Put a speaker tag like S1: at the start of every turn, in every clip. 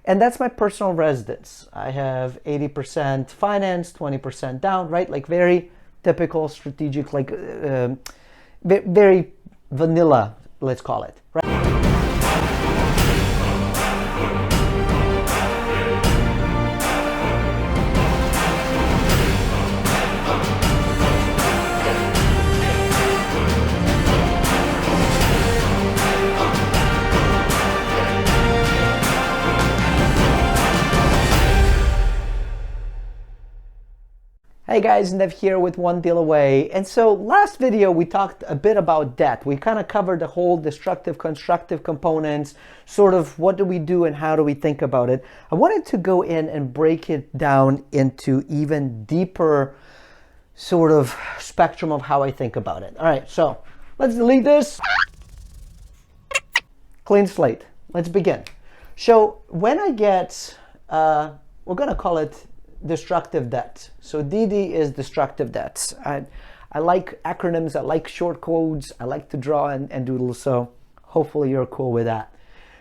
S1: And that's my personal residence. I have 80% finance, 20% down, right? Like very typical strategic, like very vanilla, let's call it, right? Hey guys, Nev here with One Deal Away. And so last video we talked a bit about debt. We kind of covered the whole destructive, constructive components, sort of what do we do and how do we think about it. I wanted to go in and break it down into even deeper sort of spectrum of how I think about it. All right, so let's delete this. Clean slate. Let's begin. So when I get, we're going to call it destructive debt. So DD is destructive debts. I like acronyms, I like short codes, I like to draw and doodle, so hopefully you're cool with that.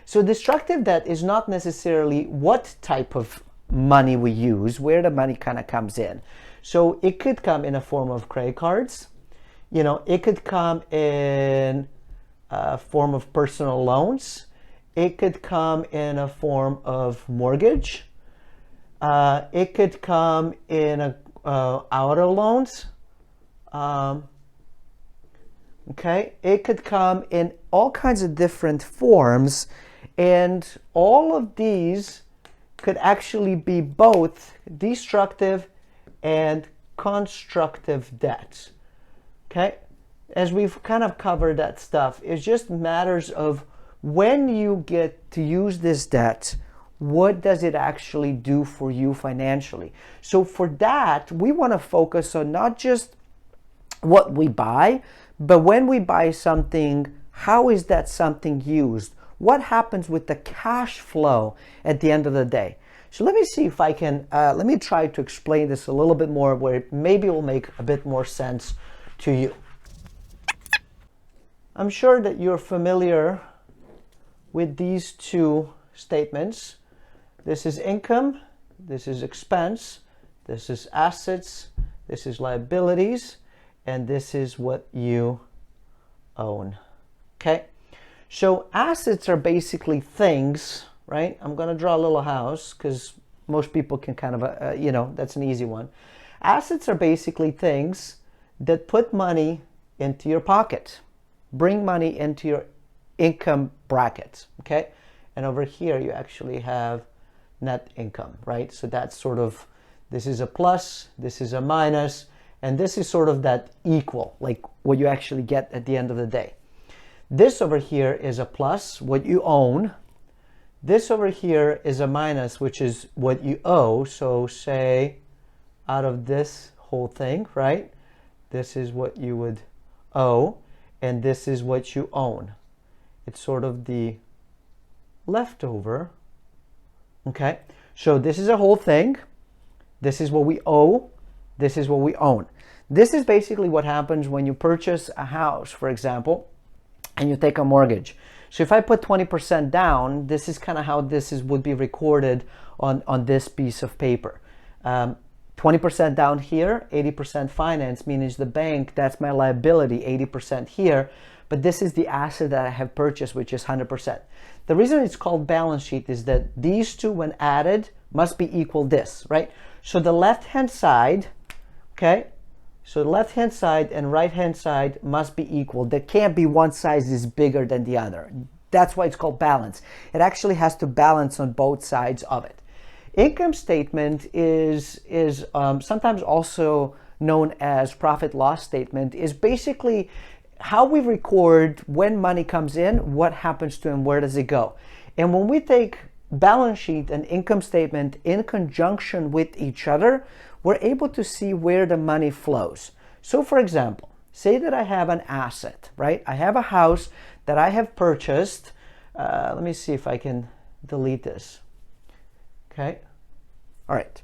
S1: So destructive debt is not necessarily what type of money we use, where the money kind of comes in. So it could come in a form of credit cards, you know, it could come in a form of personal loans, it could come in a form of mortgage. It could come in auto loans. Okay, it could come in all kinds of different forms, and all of these could actually be both destructive and constructive debts. Okay, as we've kind of covered that stuff, it's just matters of when you get to use this debt, what does it actually do for you financially? So for that, we want to focus on not just what we buy, but when we buy something, how is that something used? What happens with the cash flow at the end of the day? So let me see if I can, let me try to explain this a little bit more where it maybe will make a bit more sense to you. I'm sure that you're familiar with these two statements. This is income, this is expense, this is assets, this is liabilities, and this is what you own. Okay, so assets are basically things, right? I'm going to draw a little house because most people can kind of, you know, that's an easy one. Assets are basically things that put money into your pocket, bring money into your income bracket, okay? And over here you actually have net income, right? So that's sort of, this is a plus, this is a minus, and this is sort of that equal, like what you actually get at the end of the day. This over here is a plus, what you own. This over here is a minus, which is what you owe. So say out of this whole thing, right? This is what you would owe, and this is what you own. It's sort of the leftover. Okay, so this is a whole thing. This is what we owe. This is what we own. This is basically what happens when you purchase a house, for example, and you take a mortgage. So if I put 20% down, this is kind of how this would be recorded on this piece of paper. 20% down here, 80% finance, means the bank, that's my liability, 80% here. But this is the asset that I have purchased, which is 100%. The reason it's called balance sheet is that these two, when added, must be equal this, right? So the left-hand side, okay? So the left-hand side and right-hand side must be equal. There can't be one side is bigger than the other. That's why it's called balance. It actually has to balance on both sides of it. Income statement is sometimes also known as profit loss statement, is basically how we record when money comes in, what happens to it, and where does it go. And when we take balance sheet and income statement in conjunction with each other, we're able to see where the money flows. So for example, say that I have an asset, right? I have a house that I have purchased. Let me see if I can delete this. Okay. All right.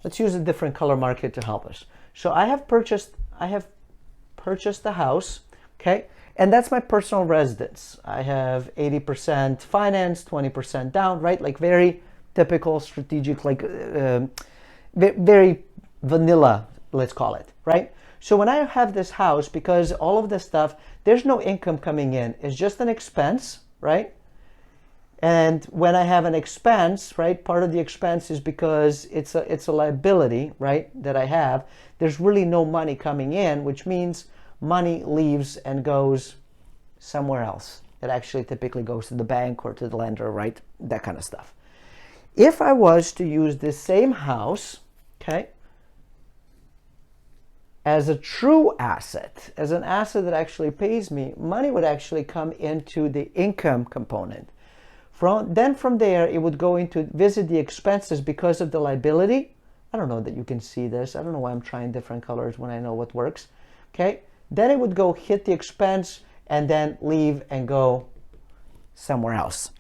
S1: Let's use a different color marker to help us. So I have purchased the house. Okay, and that's my personal residence. I have 80% finance, 20% down, right? Like very typical strategic, like very vanilla, let's call it, right? So when I have this house, because all of this stuff, there's no income coming in, it's just an expense, right? And when I have an expense, right, part of the expense is because it's a liability, right, that I have. There's really no money coming in, which means money leaves and goes somewhere else. It actually typically goes to the bank or to the lender, right, that kind of stuff. If I was to use this same house, okay, as a true asset, as an asset that actually pays me, money would actually come into the income component. From there, it would go into visit the expenses because of the liability. I don't know that you can see this. I don't know why I'm trying different colors when I know what works. Okay. Then it would go hit the expense and then leave and go somewhere else.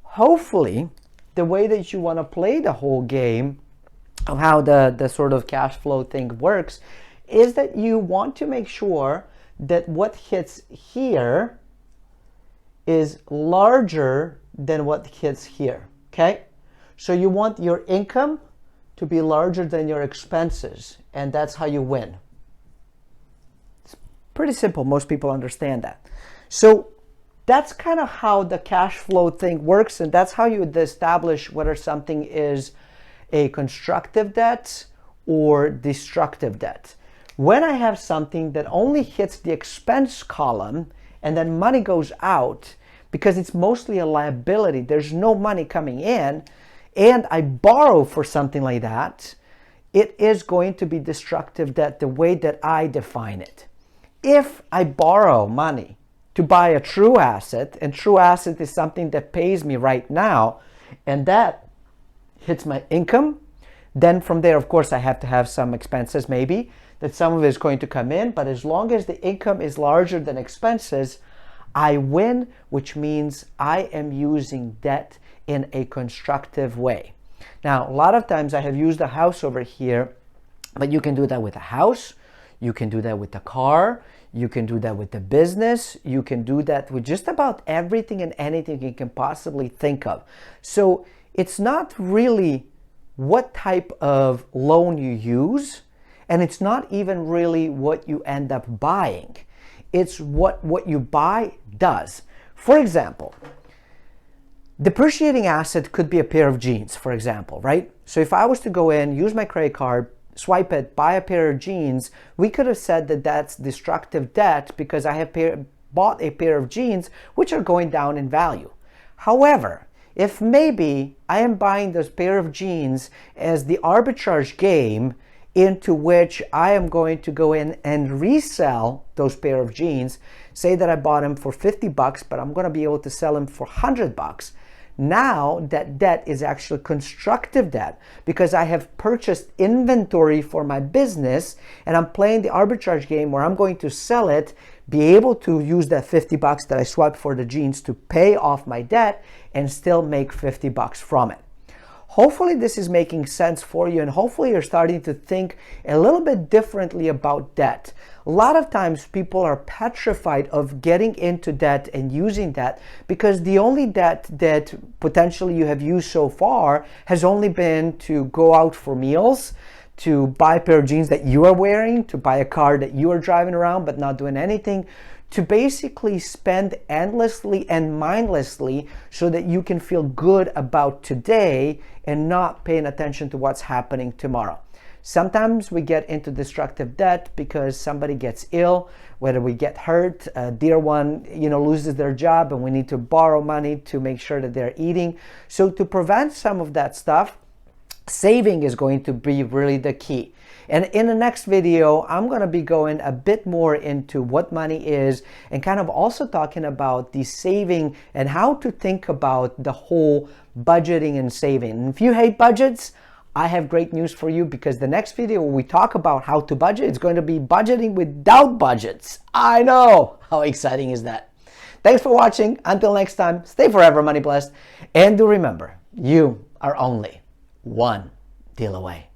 S1: Hopefully, the way that you want to play the whole game of how the sort of cash flow thing works is that you want to make sure that what hits here is larger than what hits here, okay? So you want your income to be larger than your expenses, and that's how you win. It's pretty simple. Most people understand that. So that's kind of how the cash flow thing works, and that's how you would establish whether something is a constructive debt or destructive debt. When I have something that only hits the expense column and then money goes out, because it's mostly a liability, there's no money coming in, and I borrow for something like that, it is going to be destructive debt the way that I define it. If I borrow money to buy a true asset, and true asset is something that pays me right now, and that hits my income, then from there, of course, I have to have some expenses maybe, that some of it is going to come in, but as long as the income is larger than expenses, I win, which means I am using debt in a constructive way. Now, a lot of times I have used a house over here, but you can do that with a house, you can do that with a car, you can do that with a business, you can do that with just about everything and anything you can possibly think of. So it's not really what type of loan you use, and it's not even really what you end up buying. It's what you buy does. For example, depreciating asset could be a pair of jeans, for example, right? So if I was to go in, use my credit card, swipe it, buy a pair of jeans, we could have said that that's destructive debt because I have bought a pair of jeans which are going down in value. However, if maybe I am buying this pair of jeans as the arbitrage game into which I am going to go in and resell those pair of jeans, say that I bought them for 50 bucks, but I'm going to be able to sell them for 100 bucks. Now that debt is actually constructive debt because I have purchased inventory for my business and I'm playing the arbitrage game where I'm going to sell it, be able to use that 50 bucks that I swiped for the jeans to pay off my debt and still make 50 bucks from it. Hopefully this is making sense for you, and hopefully you're starting to think a little bit differently about debt. A lot of times people are petrified of getting into debt and using debt because the only debt that potentially you have used so far has only been to go out for meals, to buy a pair of jeans that you are wearing, to buy a car that you are driving around but not doing anything, to basically spend endlessly and mindlessly so that you can feel good about today and not paying attention to what's happening tomorrow. Sometimes we get into destructive debt because somebody gets ill, whether we get hurt, a dear one, loses their job and we need to borrow money to make sure that they're eating. So to prevent some of that stuff, saving is going to be really the key. And in the next video, I'm going to be going a bit more into what money is and kind of also talking about the saving and how to think about the whole budgeting and saving. And if you hate budgets, I have great news for you because the next video where we talk about how to budget, it's going to be budgeting without budgets. I know! How exciting is that? Thanks for watching. Until next time, stay forever money blessed. And do remember, you are only one deal away.